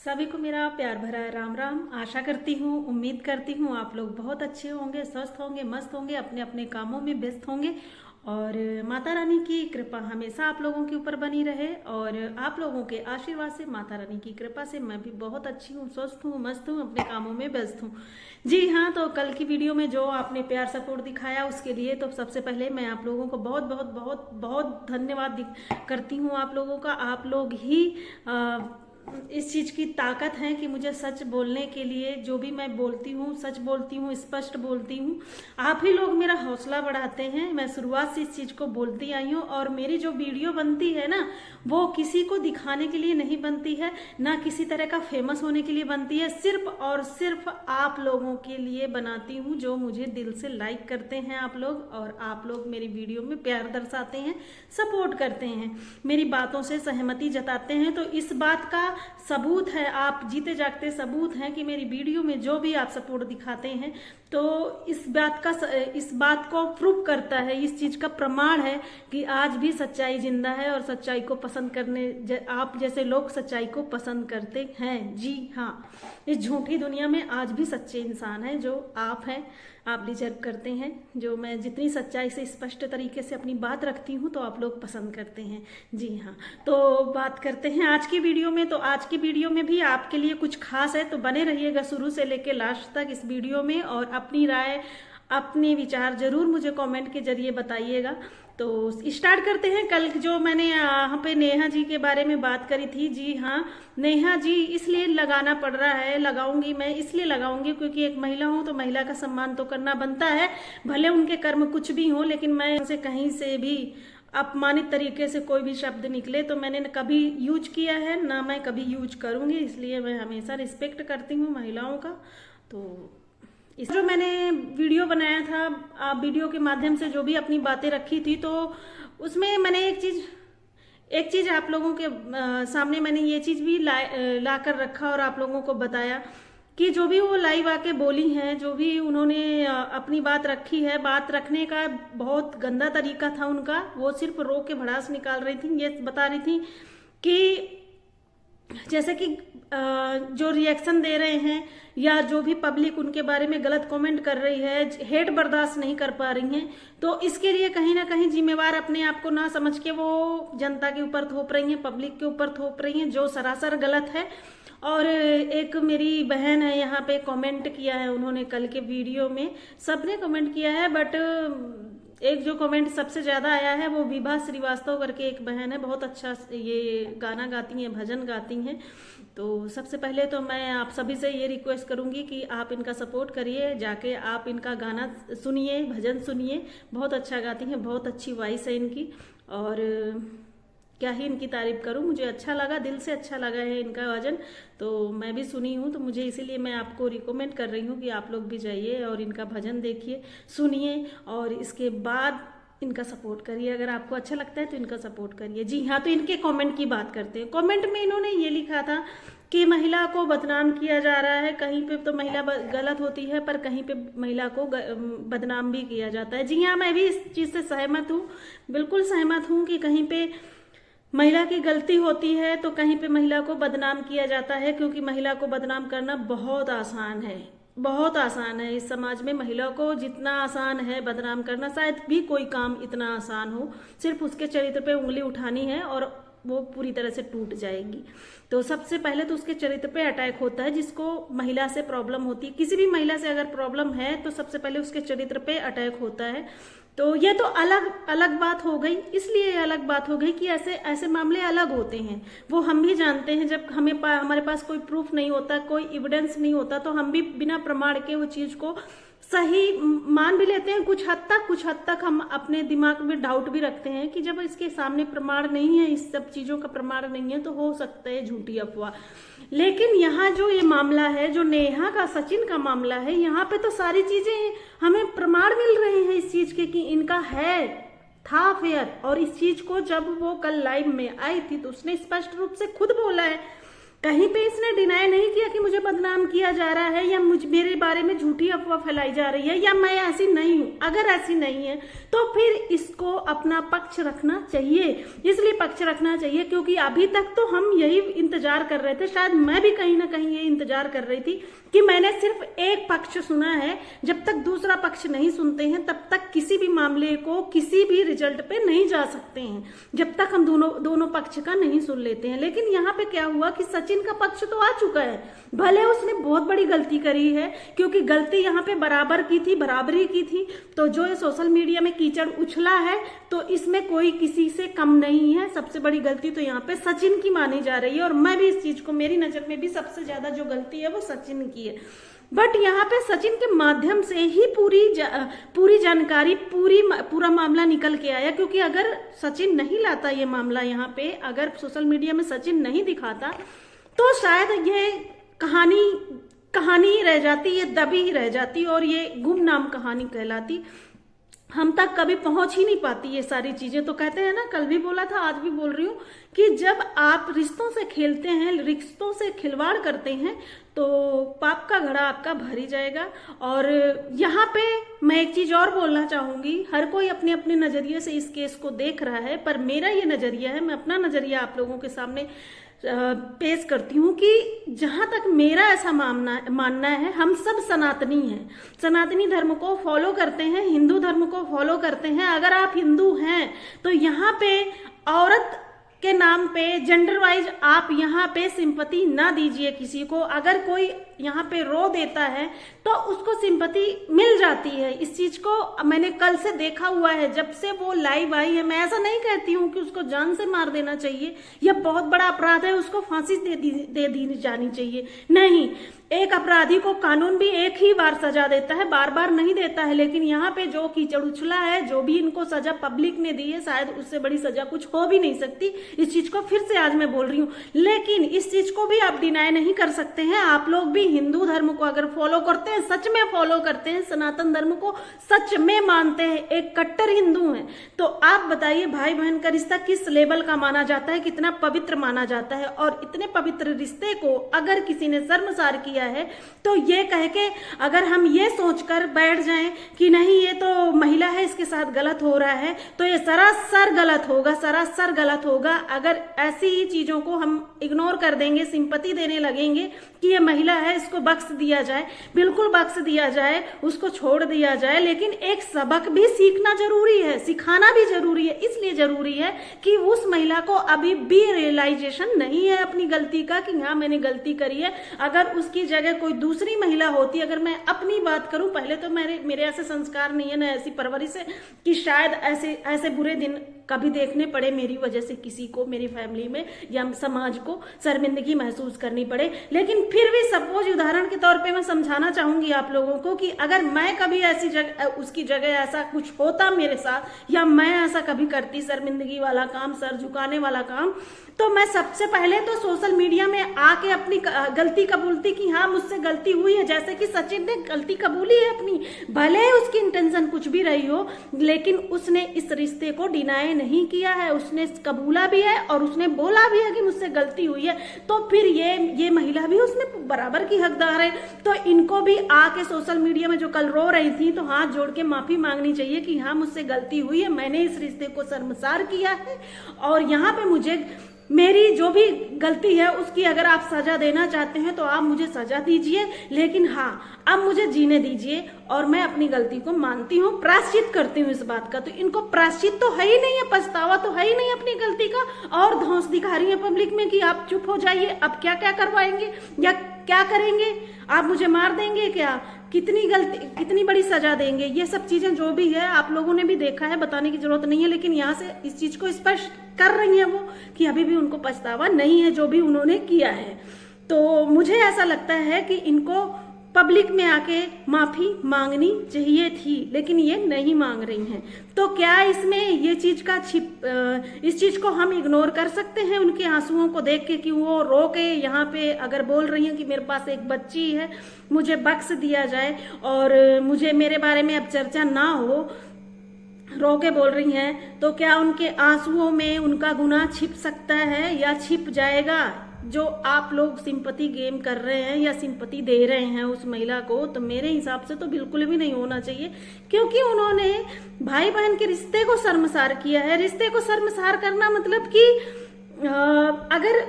सभी को मेरा प्यार भरा राम राम। आशा करती हूँ, उम्मीद करती हूँ आप लोग बहुत अच्छे होंगे, स्वस्थ होंगे, मस्त होंगे, अपने अपने कामों में व्यस्त होंगे और माता रानी की कृपा हमेशा आप लोगों के ऊपर बनी रहे। और आप लोगों के आशीर्वाद से, माता रानी की कृपा से मैं भी बहुत अच्छी हूँ, स्वस्थ हूँ, मस्त हूँ, अपने कामों में व्यस्त हूँ। जी हाँ, तो कल की वीडियो में जो आपने प्यार सपोर्ट दिखाया उसके लिए तो सबसे पहले मैं आप लोगों को बहुत बहुत बहुत बहुत धन्यवाद करती हूँ। आप लोगों का, आप लोग ही इस चीज की ताकत है कि मुझे सच बोलने के लिए, जो भी मैं बोलती हूँ सच बोलती हूँ, स्पष्ट बोलती हूँ। आप ही लोग मेरा हौसला बढ़ाते हैं। मैं शुरुआत से इस चीज को बोलती आई हूँ और मेरी जो वीडियो बनती है ना, वो किसी को दिखाने के लिए नहीं बनती है, ना किसी तरह का फेमस होने के लिए बनती है, सिर्फ और सिर्फ आप लोगों के लिए बनाती हूँ जो मुझे दिल से लाइक करते हैं आप लोग, और आप लोग मेरी वीडियो में प्यार दर्शाते हैं, सपोर्ट करते हैं, मेरी बातों से सहमति जताते हैं। तो इस बात का सबूत है, आप जीते जागते सबूत हैं कि मेरी वीडियो में जो भी आप सपोर्ट दिखाते हैं तो इस बात को प्रूव करता है, इस चीज का प्रमाण है कि आज भी सच्चाई जिंदा है और सच्चाई को पसंद करने आप जैसे लोग सच्चाई को पसंद करते हैं। जी हाँ, इस झूठी दुनिया में आज भी सच्चे इंसान हैं जो आप हैं, आप डिजर्व करते हैं। जो मैं जितनी सच्चाई से स्पष्ट तरीके से अपनी बात रखती हूँ तो आप लोग पसंद करते हैं। जी हाँ, तो बात करते हैं आज की वीडियो में। तो आज की वीडियो में भी आपके लिए कुछ खास है, तो बने रहिएगा शुरू से लेकर लास्ट तक इस वीडियो में और अपनी राय, अपने विचार जरूर मुझे कमेंट के जरिए बताइएगा। तो स्टार्ट करते हैं। कल जो मैंने यहाँ पे नेहा जी के बारे में बात करी थी, जी हाँ, नेहा जी इसलिए लगाना पड़ रहा है, लगाऊंगी मैं इसलिए लगाऊंगी क्योंकि एक महिला हूँ तो महिला का सम्मान तो करना बनता है, भले उनके कर्म कुछ भी हो, लेकिन मैं उनसे कहीं से भी अपमानित तरीके से कोई भी शब्द निकले तो मैंने कभी यूज किया है ना मैं कभी यूज करूंगी, इसलिए मैं हमेशा रिस्पेक्ट करती हूँ महिलाओं का। तो इस जो मैंने वीडियो बनाया था, आप वीडियो के माध्यम से जो भी अपनी बातें रखी थी, तो उसमें मैंने एक चीज आप लोगों के सामने मैंने ये चीज भी ला कर रखा और आप लोगों को बताया कि जो भी वो लाइव आके बोली हैं, जो भी उन्होंने अपनी बात रखी है, बात रखने का बहुत गंदा तरीका था उनका। वो सिर्फ रो के भड़ास निकाल रही थी, ये बता रही थी कि जैसे कि जो रिएक्शन दे रहे हैं या जो भी पब्लिक उनके बारे में गलत कमेंट कर रही है, हेट बर्दाश्त नहीं कर पा रही हैं, तो इसके लिए कहीं ना कहीं जिम्मेवार अपने आप को ना समझ के वो जनता के ऊपर थोप रही हैं, पब्लिक के ऊपर थोप रही हैं, जो सरासर गलत है। और एक मेरी बहन है यहाँ पे कमेंट किया है उन्होंने कल के वीडियो में, सबने कमेंट किया है बट एक जो कमेंट सबसे ज्यादा आया है वो विभा श्रीवास्तव करके एक बहन है, बहुत अच्छा ये गाना गाती हैं, भजन गाती हैं। तो सबसे पहले तो मैं आप सभी से ये रिक्वेस्ट करूंगी कि आप इनका सपोर्ट करिए, जाके आप इनका गाना सुनिए, भजन सुनिए, बहुत अच्छा गाती हैं, बहुत अच्छी वॉइस है इनकी और क्या ही इनकी तारीफ करूं, मुझे अच्छा लगा, दिल से अच्छा लगा है इनका भजन, तो मैं भी सुनी हूं, तो मुझे इसीलिए मैं आपको रिकमेंड कर रही हूं कि आप लोग भी जाइए और इनका भजन देखिए, सुनिए और इसके बाद इनका सपोर्ट करिए। अगर आपको अच्छा लगता है तो इनका सपोर्ट करिए। जी हाँ, तो इनके कमेंट की बात करते हैं। कमेंट में इन्होंने ये लिखा था कि महिला को बदनाम किया जा रहा है, कहीं पे तो महिला गलत होती है पर कहीं पे महिला को बदनाम भी किया जाता है। जी हाँ, मैं भी इस चीज से सहमत हूँ, बिल्कुल सहमत हूँ कि कहीं पे महिला की गलती होती है तो कहीं पे महिला को बदनाम किया जाता है, क्योंकि महिला को बदनाम करना बहुत आसान है, बहुत आसान है। इस समाज में महिला को जितना आसान है बदनाम करना, शायद भी कोई काम इतना आसान हो, सिर्फ उसके चरित्र पे उंगली उठानी है और वो पूरी तरह से टूट जाएगी। तो सबसे पहले तो उसके चरित्र पे अटैक होता है, जिसको महिला से प्रॉब्लम होती है, किसी भी महिला से अगर प्रॉब्लम है तो सबसे पहले उसके चरित्र पे अटैक होता है। तो ये तो अलग अलग बात हो गई, इसलिए अलग बात हो गई कि ऐसे ऐसे मामले अलग होते हैं, वो हम भी जानते हैं। जब हमारे पास कोई प्रूफ नहीं होता, कोई एविडेंस नहीं होता, तो हम भी बिना प्रमाण के वो चीज को सही मान भी लेते हैं। कुछ हद तक हम अपने दिमाग में डाउट भी रखते हैं कि जब इसके सामने प्रमाण नहीं है, इस सब चीजों का प्रमाण नहीं है, तो हो सकता है झूठी अफवाह। लेकिन यहाँ जो ये मामला है, जो नेहा का सचिन का मामला है, यहाँ पे तो सारी चीजें हमें प्रमाण मिल रहे हैं इस चीज के कि इनका था अफेयर। और इस चीज को जब वो कल लाइव में आई थी तो उसने स्पष्ट रूप से खुद बोला है, कहीं पे इसने डिनाई नहीं किया कि मुझे बदनाम किया जा रहा है या मेरे बारे में झूठी अफवाह फैलाई जा रही है या मैं ऐसी नहीं हूं। अगर ऐसी नहीं है तो फिर इसको अपना पक्ष रखना चाहिए। इसलिए पक्ष रखना चाहिए क्योंकि अभी तक तो हम यही इंतजार कर रहे थे, शायद मैं भी कहीं ना कहीं ये इंतजार कर रही थी कि मैंने सिर्फ एक पक्ष सुना है। जब तक दूसरा पक्ष नहीं सुनते हैं तब तक किसी भी मामले को किसी भी रिजल्ट पे नहीं जा सकते हैं, जब तक हम दोनों पक्ष का नहीं सुन लेते हैं। लेकिन यहाँ पे क्या हुआ कि सचिन का पक्ष तो आ चुका है, भले उसने बहुत बड़ी गलती करी है क्योंकि गलती यहाँ पे बराबरी की थी। तो जो ये सोशल मीडिया में कीचड़ उछला है तो इसमें कोई किसी से कम नहीं है। सबसे बड़ी गलती तो यहाँ पे सचिन की मानी जा रही है और मैं भी इस चीज को, मेरी नजर में भी सबसे ज्यादा जो गलती है वो सचिन की है। बट यहाँ पे सचिन के माध्यम से ही पूरी जानकारी, पूरा मामला निकल के आया। क्योंकि अगर सचिन नहीं लाता ये मामला यहाँ पे, अगर सोशल मीडिया में सचिन नहीं दिखाता तो शायद ये कहानी ही रह जाती, ये दबी ही रह जाती और ये गुमनाम कहानी कहलाती, हम तक कभी पहुंच ही नहीं पाती ये सारी चीजें। तो कहते हैं ना, कल भी बोला था आज भी बोल रही हूँ कि जब आप रिश्तों से खेलते हैं, रिश्तों से खिलवाड़ करते हैं तो पाप का घड़ा आपका भर ही जाएगा। और यहाँ पे मैं एक चीज और बोलना चाहूंगी, हर कोई अपने अपने नजरिए से इस केस को देख रहा है, पर मेरा ये नजरिया है, मैं अपना नजरिया आप लोगों के सामने पेश करती हूँ कि जहां तक मेरा ऐसा मानना है, हम सब सनातनी हैं, सनातनी धर्म को फॉलो करते हैं, हिंदू धर्म को फॉलो करते हैं। अगर आप हिंदू हैं तो यहाँ पे औरत के नाम पे जेंडर वाइज आप यहाँ पे सिंपैथी ना दीजिए किसी को। अगर कोई यहाँ पे रो देता है तो उसको सिंपैथी मिल जाती है। इस चीज को मैंने कल से देखा हुआ है, जब से वो लाइव आई है। मैं ऐसा नहीं कहती हूँ कि उसको जान से मार देना चाहिए, यह बहुत बड़ा अपराध है, उसको फांसी दे दी जानी चाहिए। नहीं, एक अपराधी को कानून भी एक ही बार सजा देता है, बार बार नहीं देता है। लेकिन यहाँ पे जो कीचड़ उछला है, जो भी इनको सजा पब्लिक ने दी है, शायद उससे बड़ी सजा कुछ हो भी नहीं सकती। इस चीज को फिर से आज मैं बोल रही हूँ, लेकिन इस चीज को भी आप डिनाई नहीं कर सकते हैं। आप लोग भी हिंदू धर्म को अगर फॉलो करते हैं, सच में फॉलो करते हैं, सनातन धर्म को सच में मानते हैं, एक कट्टर हिंदू हैं, तो आप बताइए भाई बहन का रिश्ता किस लेवल का माना जाता है, कितना पवित्र माना जाता है। और इतने पवित्र रिश्ते को अगर किसी ने शर्मसार किया है तो ये कह के अगर हम ये सोचकर बैठ जाएं कि नहीं ये तो महिला है, इसके साथ गलत हो रहा है, तो ये सरासर गलत होगा, सरासर गलत होगा। अगर ऐसी ही चीजों को हम इग्नोर कर देंगे, सिंपैथी देने लगेंगे कि ये महिला है, इसको बख्श दिया जाए, बिल्कुल बख्श दिया जाए, उसको छोड़ दिया जाए। लेकिन एक सबक भी सीखना जरूरी है, सिखाना भी जरूरी है। इसलिए जरूरी है कि उस महिला को अभी भी रियलाइजेशन नहीं है अपनी गलती का कि हाँ मैंने गलती करी है। अगर उसकी जगह कोई दूसरी महिला होती, अगर मैं अपनी बात करूं, पहले तो मेरे ऐसे संस्कार नहीं है, ना ऐसी परवरिश है कि शायद ऐसे बुरे दिन कभी देखने पड़े मेरी वजह से किसी को, मेरी फैमिली में या समाज को शर्मिंदगी महसूस करनी पड़े। लेकिन फिर भी सपोज उदाहरण के तौर पे मैं समझाना चाहूंगी आप लोगों को कि अगर मैं कभी ऐसी जगह, उसकी जगह ऐसा कुछ होता मेरे साथ, या मैं ऐसा कभी करती शर्मिंदगी वाला काम, सर झुकाने वाला काम, तो मैं सबसे पहले तो सोशल मीडिया में आके अपनी गलती कबूलती कि हाँ मुझसे गलती हुई है। जैसे कि सचिन ने गलती कबूली है अपनी, भले उसकी इंटेंशन कुछ भी रही हो, लेकिन उसने इस रिश्ते को डिनाई नहीं किया है, उसने कबूला भी है और उसने बोला भी है कि मुझसे गलती हुई है। तो फिर ये महिला भी उसमें बराबर की हकदार है। तो इनको भी आके सोशल मीडिया में जो कल रो रही थी, तो हाथ जोड़ के माफी मांगनी चाहिए कि हाँ मुझसे गलती हुई है, मैंने इस रिश्ते को शर्मसार किया है और यहाँ पे मुझे मेरी जो भी गलती है उसकी अगर आप सजा देना चाहते हैं तो आप मुझे सजा दीजिए, लेकिन हाँ अब मुझे जीने दीजिए और मैं अपनी गलती को मानती हूँ, प्रायश्चित करती हूँ इस बात का। तो इनको प्रायश्चित तो है ही नहीं है, पछतावा तो है ही नहीं अपनी गलती का, और धौंस दिखा रही है पब्लिक में कि आप चुप हो जाइए, अब क्या क्या करवाएंगे या क्या करेंगे, आप मुझे मार देंगे क्या, कितनी बड़ी सजा देंगे। ये सब चीजें जो भी है आप लोगों ने भी देखा है, बताने की जरूरत नहीं है। लेकिन यहाँ से इस चीज को स्पष्ट कर रही है वो कि अभी भी उनको पछतावा नहीं है जो भी उन्होंने किया है। तो मुझे ऐसा लगता है कि इनको पब्लिक में आके माफी मांगनी चाहिए थी, लेकिन ये नहीं मांग रही हैं। तो क्या इसमें ये चीज का इस चीज को हम इग्नोर कर सकते हैं उनके आंसुओं को देख के कि वो रो के यहाँ पे अगर बोल रही हैं कि मेरे पास एक बच्ची है, मुझे बख्श दिया जाए और मुझे मेरे बारे में अब चर्चा ना हो, रो के बोल रही हैं, तो क्या उनके आंसुओं में उनका गुनाह छिप सकता है या छिप जाएगा? जो आप लोग सिंपैथी गेम कर रहे हैं या सिंपैथी दे रहे हैं उस महिला को, तो मेरे हिसाब से तो बिल्कुल भी नहीं होना चाहिए, क्योंकि उन्होंने भाई बहन के रिश्ते को शर्मसार किया है। रिश्ते को शर्मसार करना मतलब कि अगर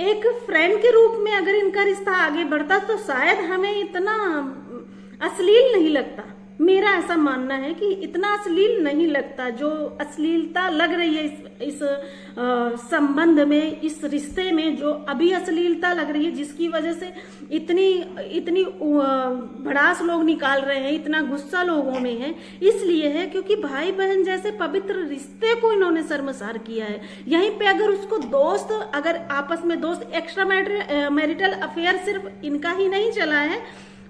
एक फ्रेंड के रूप में अगर इनका रिश्ता आगे बढ़ता तो शायद हमें इतना अश्लील नहीं लगता। मेरा ऐसा मानना है कि इतना अश्लील नहीं लगता, जो अश्लीलता लग रही है इस संबंध में, इस रिश्ते में जो अभी अश्लीलता लग रही है, जिसकी वजह से इतनी भड़ास लोग निकाल रहे हैं, इतना गुस्सा लोगों में है, इसलिए है क्योंकि भाई बहन जैसे पवित्र रिश्ते को इन्होंने शर्मसार किया है। यहीं पे अगर उसको दोस्त, अगर आपस में दोस्त, एक्स्ट्रा मैरिटल अफेयर सिर्फ इनका ही नहीं चला है,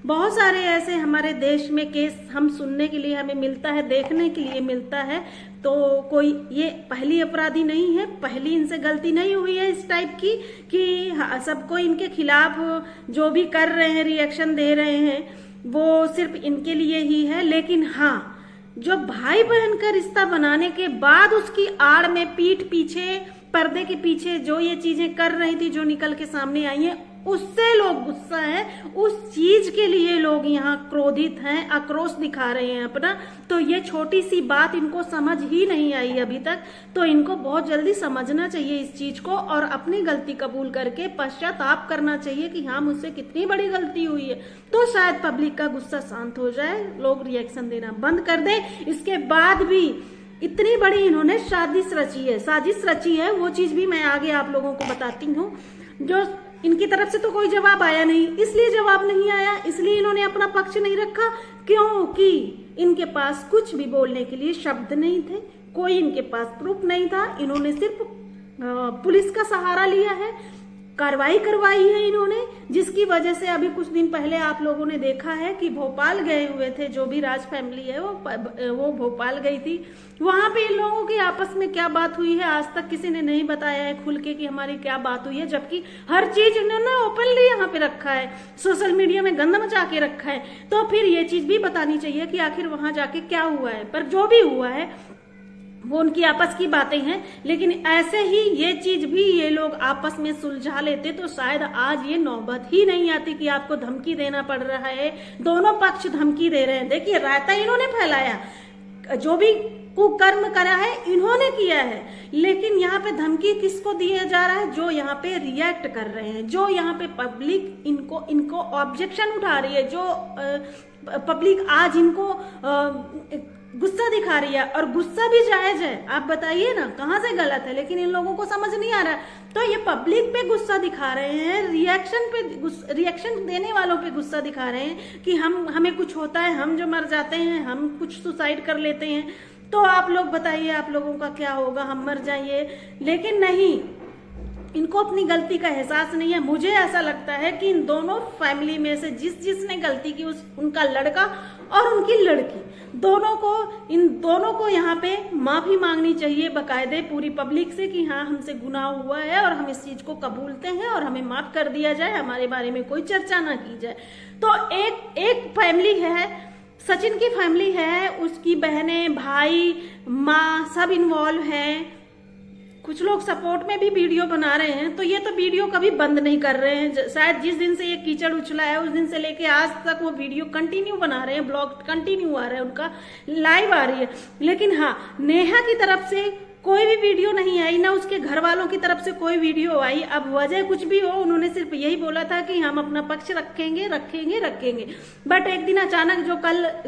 बहुत सारे ऐसे हमारे देश में केस हम सुनने के लिए हमें मिलता है, देखने के लिए मिलता है। तो कोई ये पहली अपराधी नहीं है, पहली इनसे गलती नहीं हुई है इस टाइप की कि सबको इनके खिलाफ जो भी कर रहे हैं, रिएक्शन दे रहे हैं, वो सिर्फ इनके लिए ही है। लेकिन हाँ, जो भाई बहन का रिश्ता बनाने के बाद उसकी आड़ में, पीठ पीछे, पर्दे के पीछे जो ये चीजें कर रही थी, जो निकल के सामने आई हैं, उससे लोग गुस्सा है, उस चीज के लिए लोग यहाँ क्रोधित हैं, आक्रोश दिखा रहे हैं अपना। तो ये छोटी सी बात इनको समझ ही नहीं आई अभी तक, तो इनको बहुत जल्दी समझना चाहिए इस चीज को और अपनी गलती कबूल करके पश्चाताप करना चाहिए कि हाँ, मुझसे कितनी बड़ी गलती हुई है। तो शायद पब्लिक का गुस्सा शांत हो जाए, लोग रिएक्शन देना बंद कर दे। इसके बाद भी इतनी बड़ी इन्होंने साजिश रची है, वो चीज भी मैं आगे आप लोगों को बताती हूँ। जो इनकी तरफ से तो कोई जवाब आया नहीं, इसलिए जवाब नहीं आया, इसलिए इन्होंने अपना पक्ष नहीं रखा, क्योंकि इनके पास कुछ भी बोलने के लिए शब्द नहीं थे, कोई इनके पास प्रूफ नहीं था। इन्होंने सिर्फ पुलिस का सहारा लिया है, कार्रवाई करवाई है इन्होंने, जिसकी वजह से अभी कुछ दिन पहले आप लोगों ने देखा है कि भोपाल गए हुए थे, जो भी राज फैमिली है वो भोपाल गई थी। वहां पे इन लोगों की आपस में क्या बात हुई है आज तक किसी ने नहीं बताया है खुल के कि हमारी क्या बात हुई है, जबकि हर चीज इन्होंने ओपनली यहाँ पे रखा है, सोशल मीडिया में गंद मचा के रखा है। तो फिर ये चीज भी बतानी चाहिए कि आखिर वहां जाके क्या हुआ है। पर जो भी हुआ है वो उनकी आपस की बातें हैं, लेकिन ऐसे ही ये चीज भी ये लोग आपस में सुलझा लेते तो शायद आज ये नौबत ही नहीं आती कि आपको धमकी देना पड़ रहा है। दोनों पक्ष धमकी दे रहे हैं। देखिए, रायता इन्होंने फैलाया, जो भी कुकर्म करा है इन्होंने किया है, लेकिन यहाँ पे धमकी किसको दिया जा रहा है? जो यहाँ पे रिएक्ट कर रहे हैं, जो यहाँ पे पब्लिक इनको ऑब्जेक्शन उठा रही है, जो पब्लिक आज इनको गुस्सा दिखा रही है। और गुस्सा भी जायज है, आप बताइए ना कहाँ से गलत है, लेकिन इन लोगों को समझ नहीं आ रहा। तो ये पब्लिक पे गुस्सा दिखा रहे हैं, रिएक्शन देने वालों पे गुस्सा दिखा रहे हैं कि हमें कुछ होता है, हम जो मर जाते हैं, हम कुछ सुसाइड कर लेते हैं, तो आप लोग बताइए आप लोगों का क्या होगा, हम मर जाइए। लेकिन नहीं, इनको अपनी गलती का एहसास नहीं है। मुझे ऐसा लगता है कि इन दोनों फैमिली में से जिसने गलती की, उनका लड़का और उनकी लड़की, इन दोनों को यहाँ पे माफी मांगनी चाहिए बाकायदे पूरी पब्लिक से कि हाँ, हमसे गुनाह हुआ है और हम इस चीज को कबूलते हैं और हमें माफ कर दिया जाए, हमारे बारे में कोई चर्चा ना की जाए। तो एक फैमिली है, सचिन की फैमिली है, उसकी बहनें, भाई, माँ सब इन्वॉल्व हैं। कुछ लोग सपोर्ट में भी वीडियो बना रहे हैं, तो ये तो वीडियो कभी बंद नहीं कर रहे हैं। शायद जिस दिन से ये कीचड़ उछला है उस दिन से लेके आज तक वो वीडियो कंटिन्यू बना रहे हैं, ब्लॉग कंटिन्यू आ रहा है, उनका लाइव आ रही है। लेकिन हाँ, नेहा की तरफ से कोई भी वीडियो नहीं आई, ना उसके घर वालों की तरफ से कोई वीडियो आई। अब वजह कुछ भी हो, उन्होंने सिर्फ यही बोला था कि हम अपना पक्ष रखेंगे। बट एक दिन अचानक जो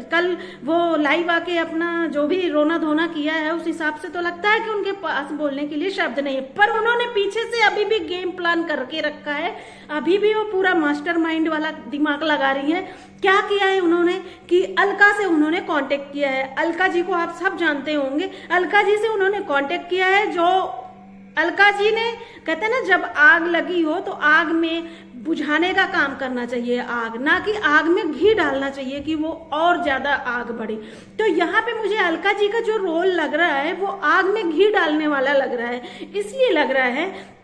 कल वो लाइव आके अपना जो भी रोना धोना किया है, उस हिसाब से तो लगता है कि उनके पास बोलने के लिए शब्द नहीं है। पर उन्होंने पीछे से अभी भी गेम प्लान करके रखा है, अभी भी वो पूरा मास्टरमाइंड वाला दिमाग लगा रही है। क्या किया है उन्होंने कि अलका से उन्होंने कांटेक्ट किया है। अलका जी को आप सब जानते होंगे, अलका जी से उन्होंने कांटेक्ट किया है। जो अलका जी ने, कहते हैं ना, जब आग लगी हो तो आग में बुझाने का काम करना चाहिए, आग, ना कि आग में घी डालना चाहिए कि वो और ज्यादा आग बढ़े। तो यहाँ पे मुझे अलका जी का जो रोल लग रहा है वो आग में घी डालने वाला लग रहा है। इसलिए लग रहा है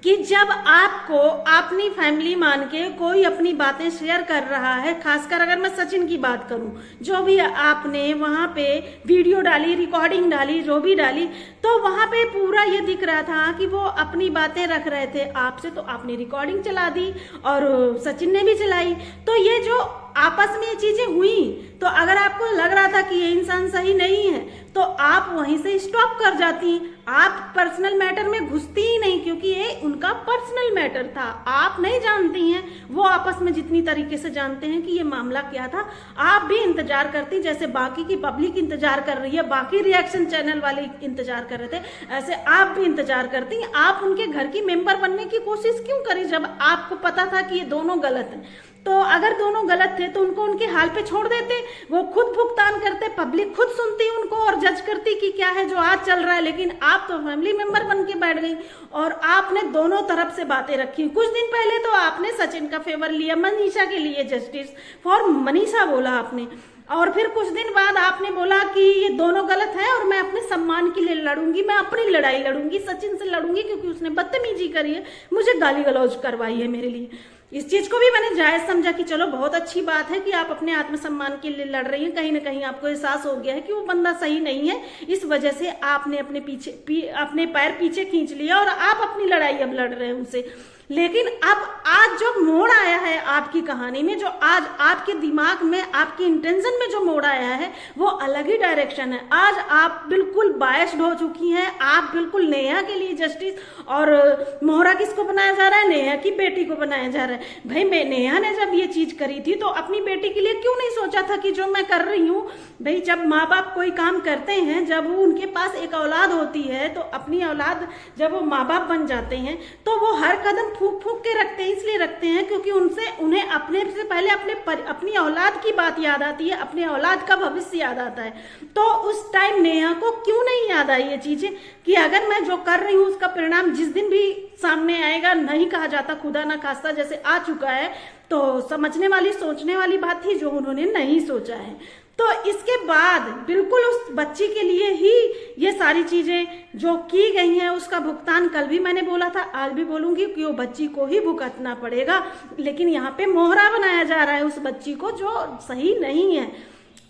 कि जब आपको अपनी फैमिली मान के कोई अपनी बातें शेयर कर रहा है, खासकर अगर मैं सचिन की बात करूं, जो भी आपने वहां पे वीडियो डाली, रिकॉर्डिंग डाली, जो भी डाली, तो वहां पे पूरा ये दिख रहा था कि वो अपनी बातें रख रहे थे आपसे, तो आपने रिकॉर्डिंग चला दी और सचिन ने भी चलाई। तो ये जो आपस में ये चीजें हुई, तो अगर आपको लग रहा था कि ये इंसान सही नहीं है तो आप वहीं से स्टॉप कर जाती, आप पर्सनल मैटर में घुसती ही नहीं, क्योंकि ये उनका पर्सनल मैटर था। आप नहीं जानती हैं, वो आपस में जितनी तरीके से जानते हैं कि ये मामला क्या था। आप भी इंतजार करती, जैसे बाकी की पब्लिक इंतजार कर रही है, बाकी रिएक्शन चैनल वाले इंतजार कर रहे थे, ऐसे आप भी इंतजार करती। आप उनके घर की मेंबर बनने की कोशिश क्यों करी जब आपको पता था कि ये दोनों गलत हैं? तो अगर दोनों गलत थे तो उनको उनके हाल पे छोड़ देते, वो खुद भुगतान करते, पब्लिक खुद सुनती उनको और जज करती कि क्या है जो आज चल रहा है। लेकिन आप तो फैमिली मेंबर बन के बैठ गई और आपने दोनों तरफ से बातें रखी। कुछ दिन पहले तो आपने सचिन का फेवर लिया, मनीषा के लिए जस्टिस फॉर मनीषा बोला आपने, और फिर कुछ दिन बाद आपने बोला कि ये दोनों गलत है और मैं अपने सम्मान के लिए लड़ूंगी, मैं अपनी लड़ाई लड़ूंगी, सचिन से लड़ूंगी क्योंकि उसने बदतमीजी करी है, मुझे गाली गलौज करवाई है मेरे लिए। इस चीज को भी मैंने जायज समझा कि चलो बहुत अच्छी बात है कि आप अपने आत्मसम्मान के लिए लड़ रही हैं। कहीं ना कहीं आपको एहसास हो गया है कि वो बंदा सही नहीं है, इस वजह से आपने अपने पैर पीछे खींच लिया और आप अपनी लड़ाई अब लड़ रहे हैं उनसे। लेकिन अब आज जो मोड़ आया है आपकी कहानी में, जो आज आपके दिमाग में, आपकी इंटेंशन में जो मोड़ आया है, वो अलग ही डायरेक्शन है। आज आप बिल्कुल बायस्ड हो चुकी हैं, आप बिल्कुल नेहा के लिए जस्टिस, और मोहरा किसको बनाया जा रहा है? नेहा की बेटी को बनाया जा रहा है। भाई मैं नेहा ने जब ये चीज करी थी तो अपनी बेटी के लिए क्यों नहीं सोचा था कि जो मैं कर रही हूँ? भाई जब माँ बाप कोई काम करते हैं, जब वो उनके पास एक औलाद होती है, तो अपनी औलाद जब वो माँ बाप बन जाते हैं तो वो हर कदम फूक फूक के रखते हैं। इसलिए रखते हैं क्योंकि उन्हें अपने से पहले अपनी औलाद की बात याद आती है, अपने औलाद का भविष्य याद आता है। तो उस टाइम नेहा को क्यों नहीं याद आई ये चीजें कि अगर मैं जो कर रही हूँ उसका परिणाम जिस दिन भी सामने आएगा, नहीं कहा जाता खुदा ना खास्ता जैसे आ चुका है, तो समझने वाली सोचने वाली बात थी जो उन्होंने नहीं सोचा है। तो इसके बाद बिल्कुल उस बच्ची के लिए ही ये सारी चीजें जो की गई हैं उसका भुगतान कल भी मैंने बोला था, आज भी बोलूंगी कि वो बच्ची को ही भुगतना पड़ेगा। लेकिन यहाँ पे मोहरा बनाया जा रहा है उस बच्ची को, जो सही नहीं है।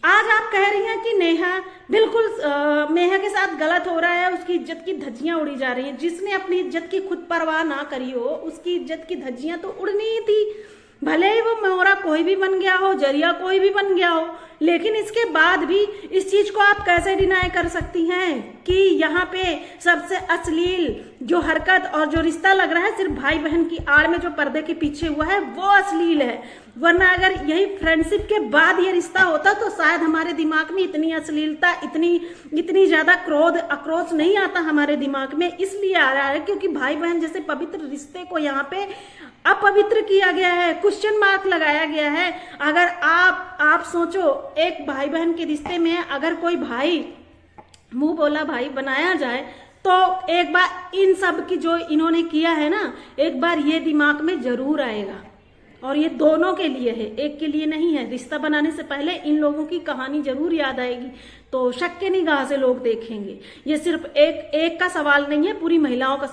आज आप कह रही हैं कि नेहा बिल्कुल नेहा के साथ गलत हो रहा है, उसकी इज्जत की धज्जियां उड़ी जा रही हैं। जिसने अपनी इज्जत की खुद परवाह ना करी हो, उसकी इज्जत की धज्जियां तो उड़नी ही थी, भले ही वो मोहरा कोई भी बन गया हो, जरिया कोई भी बन गया हो। लेकिन इसके बाद भी इस चीज को आप कैसे डिनाई कर सकती हैं कि यहाँ पे सबसे अश्लील जो हरकत और जो रिश्ता लग रहा है सिर्फ भाई बहन की आड़ में जो पर्दे के पीछे हुआ है वो अश्लील है। वरना अगर यही फ्रेंडशिप के बाद ये रिश्ता होता तो शायद हमारे दिमाग में इतनी अश्लीलता, इतनी ज्यादा क्रोध, आक्रोश नहीं आता हमारे दिमाग में। इसलिए आ रहा है क्योंकि भाई बहन जैसे पवित्र रिश्ते को यहाँ पे अपवित्र किया गया है, क्वेश्चन मार्क लगाया गया है। अगर आप सोचो, एक भाई बहन के रिश्ते में अगर कोई भाई मुंह बोला भाई बनाया जाए तो एक बार इन सब की जो इन्होंने किया है ना, एक बार ये दिमाग में जरूर आएगा। और ये दोनों के लिए है, एक के लिए नहीं है। रिश्ता बनाने से पहले इन लोगों की कहानी जरूर याद आएगी, तो शक के निगाह से लोग देखेंगे। ये सिर्फ एक का सवाल नहीं है, पूरी महिलाओं का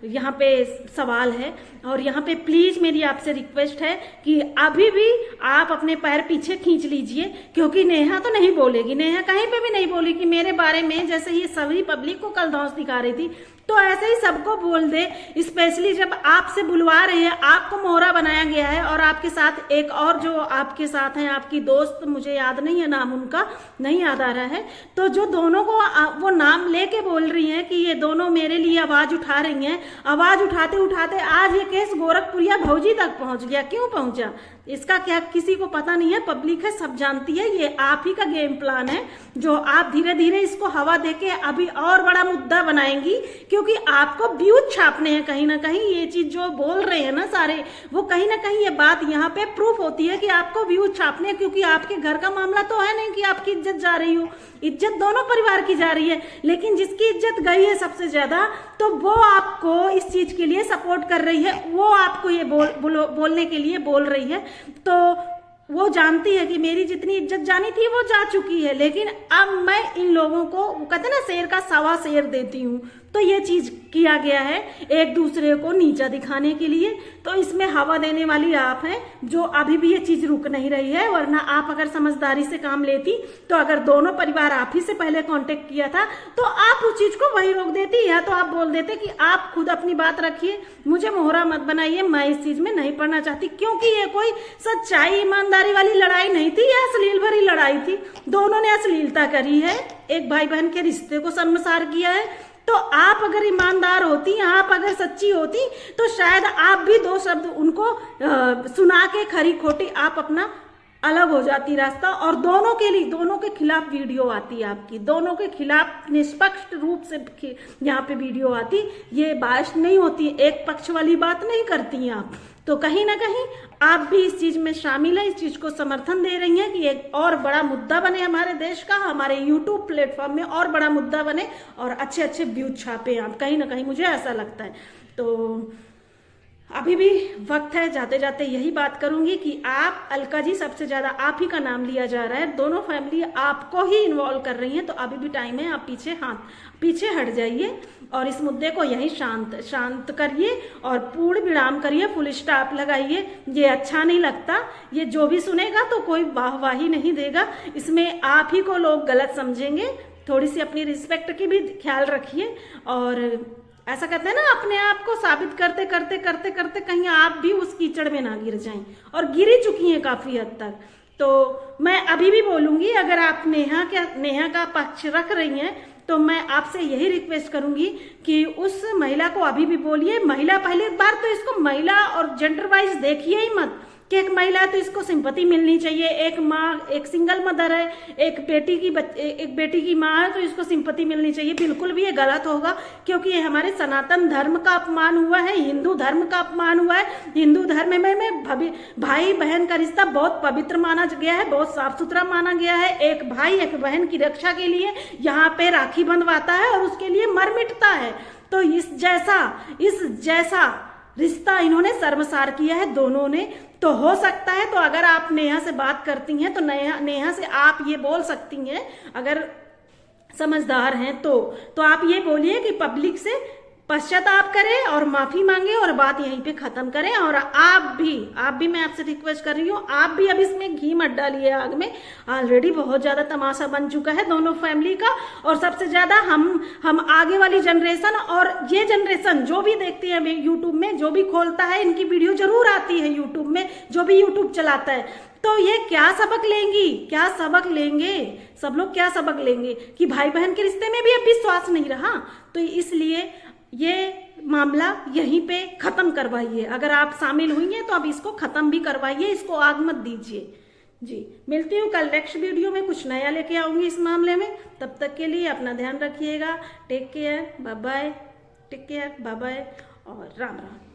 यहाँ पे सवाल है। और यहाँ पे प्लीज मेरी आपसे रिक्वेस्ट है कि अभी भी आप अपने पैर पीछे खींच लीजिए, क्योंकि नेहा तो नहीं बोलेगी, नेहा कहीं पे भी नहीं बोली कि मेरे बारे में, जैसे ये सभी पब्लिक को कल धौंस दिखा रही थी, तो ऐसे ही सबको बोल दे। स्पेशली जब आपसे बुलवा रही है, आपको मोहरा बनाया गया है और आपके साथ एक और जो आपके साथ हैं, आपकी दोस्त, मुझे याद नहीं है नाम उनका, नहीं याद आ रहा है, तो जो दोनों को वो नाम लेके बोल रही हैं कि ये दोनों मेरे लिए आवाज उठा रही हैं। आवाज उठाते उठाते आज ये केस गोरखपुरिया भौजी तक पहुंच गया। क्यों पहुंचा इसका क्या किसी को पता नहीं है, पब्लिक है, सब जानती है। ये आप ही का गेम प्लान है जो आप धीरे धीरे इसको हवा देके अभी और बड़ा मुद्दा बनाएंगी, क्योंकि आपको व्यूज छापने हैं। कहीं ना कहीं ये चीज जो बोल रहे हैं ना सारे, वो कहीं ना कहीं ये बात यहाँ पे प्रूफ होती है कि आपको व्यूज छापने हैं, क्योंकि आपके घर का मामला तो है नहीं कि आपकी इज्जत जा रही हो, इज्जत दोनों परिवार की जा रही है। लेकिन जिसकी इज्जत गई है सबसे ज्यादा, तो वो आपको इस चीज के लिए सपोर्ट कर रही है, वो आपको ये बोलने के लिए बोल रही है। तो वो जानती है कि मेरी जितनी इज्जत जानी थी वो जा चुकी है, लेकिन अब मैं इन लोगों को, कहते ना शेर का सवा शेर देती हूँ। तो ये चीज किया गया है एक दूसरे को नीचा दिखाने के लिए। तो इसमें हवा देने वाली आप हैं, जो अभी भी ये चीज रुक नहीं रही है। वरना आप अगर समझदारी से काम लेती तो अगर दोनों परिवार आप ही से पहले कांटेक्ट किया था तो आप उस चीज को वही रोक देती, या तो आप बोल देते कि आप खुद अपनी बात रखिए, मुझे मोहरा मत बनाइए, मैं इस चीज में नहीं पड़ना चाहती। क्योंकि ये कोई सच्चाई ईमानदारी वाली लड़ाई नहीं थी, यह अश्लील भरी लड़ाई थी। दोनों ने अश्लीलता करी है, एक भाई बहन के रिश्ते को शर्मसार किया है। तो आप अगर ईमानदार होती, आप अगर सच्ची होती, तो शायद आप भी दो शब्द उनको सुना के खरी खोटी आप अपना अलग हो जाती रास्ता। और दोनों के लिए, दोनों के खिलाफ वीडियो आती आपकी, दोनों के खिलाफ निष्पक्ष रूप से यहाँ पे वीडियो आती, ये बात नहीं होती, एक पक्ष वाली बात नहीं करती आप। तो कहीं ना कहीं आप भी इस चीज में शामिल है, इस चीज को समर्थन दे रही हैं कि एक और बड़ा मुद्दा बने हमारे देश का, हमारे यूट्यूब प्लेटफॉर्म में और बड़ा मुद्दा बने और अच्छे अच्छे व्यूज छापे आप। कहीं ना कहीं मुझे ऐसा लगता है। तो अभी भी वक्त है, जाते जाते यही बात करूंगी कि आप अलका जी, सबसे ज्यादा आप ही का नाम लिया जा रहा है, दोनों फैमिली आपको ही इन्वॉल्व कर रही हैं। तो अभी भी टाइम है, आप पीछे हट जाइए और इस मुद्दे को यही शांत करिए और पूर्ण विराम करिए, फुल स्टॉप लगाइए। ये अच्छा नहीं लगता, ये जो भी सुनेगा तो कोई वाहवाही नहीं देगा, इसमें आप ही को लोग गलत समझेंगे। थोड़ी सी अपनी रिस्पेक्ट की भी ख्याल रखिए। और ऐसा कहते हैं ना, अपने आप को साबित करते करते करते करते कहीं आप भी उस कीचड़ में ना गिर जाएं, और गिरी चुकी हैं काफी हद तक। तो मैं अभी भी बोलूंगी, अगर आप नेहा का पक्ष रख रही हैं तो मैं आपसे यही रिक्वेस्ट करूंगी कि उस महिला को अभी भी बोलिए। महिला पहली बार तो इसको महिला और जेंडर वाइज देखिए ही मत कि एक महिला है तो इसको सिंपैथी मिलनी चाहिए, एक माँ, एक सिंगल मदर है, एक बेटी की माँ है तो इसको सिंपैथी मिलनी चाहिए। बिल्कुल भी ये गलत होगा, क्योंकि ये हमारे सनातन धर्म का अपमान हुआ है, हिंदू धर्म का अपमान हुआ है। हिंदू धर्म में भाई बहन का रिश्ता बहुत पवित्र माना गया है, बहुत साफ सुथरा माना गया है। एक भाई एक बहन की रक्षा के लिए यहाँ पे राखी बंधवाता है और उसके लिए मर मिटता है। तो इस जैसा रिश्ता इन्होंने शर्मसार किया है दोनों ने। तो हो सकता है, तो अगर आप नेहा से बात करती हैं तो नेहा से आप ये बोल सकती हैं, अगर समझदार हैं तो आप ये बोलिए कि पब्लिक से पश्चाताप करें और माफी मांगे और बात यहीं पे खत्म करें। और आप भी मैं आपसे रिक्वेस्ट कर रही हूँ, आप भी अब इसमें घी मत डालिए आग में। ऑलरेडी बहुत ज्यादा तमाशा बन चुका है दोनों फैमिली का। और सबसे ज्यादा हम आगे वाली जनरेशन, और ये जनरेशन जो भी देखती है यूट्यूब में, जो भी खोलता है, इनकी वीडियो जरूर आती है यूट्यूब में, जो भी यूट्यूब चलाता है, तो ये क्या सबक लेंगी, क्या सबक लेंगे, सब लोग क्या सबक लेंगे कि भाई बहन के रिश्ते में भी अब विश्वास नहीं रहा। तो इसलिए ये मामला यहीं पे खत्म करवाइए। अगर आप शामिल हुई हैं तो अब इसको खत्म भी करवाइए, इसको आग मत दीजिए। जी, मिलती हूँ कल नेक्स्ट वीडियो में, कुछ नया लेके आऊंगी इस मामले में। तब तक के लिए अपना ध्यान रखिएगा। Take care, bye bye, take care, bye bye और राम राम।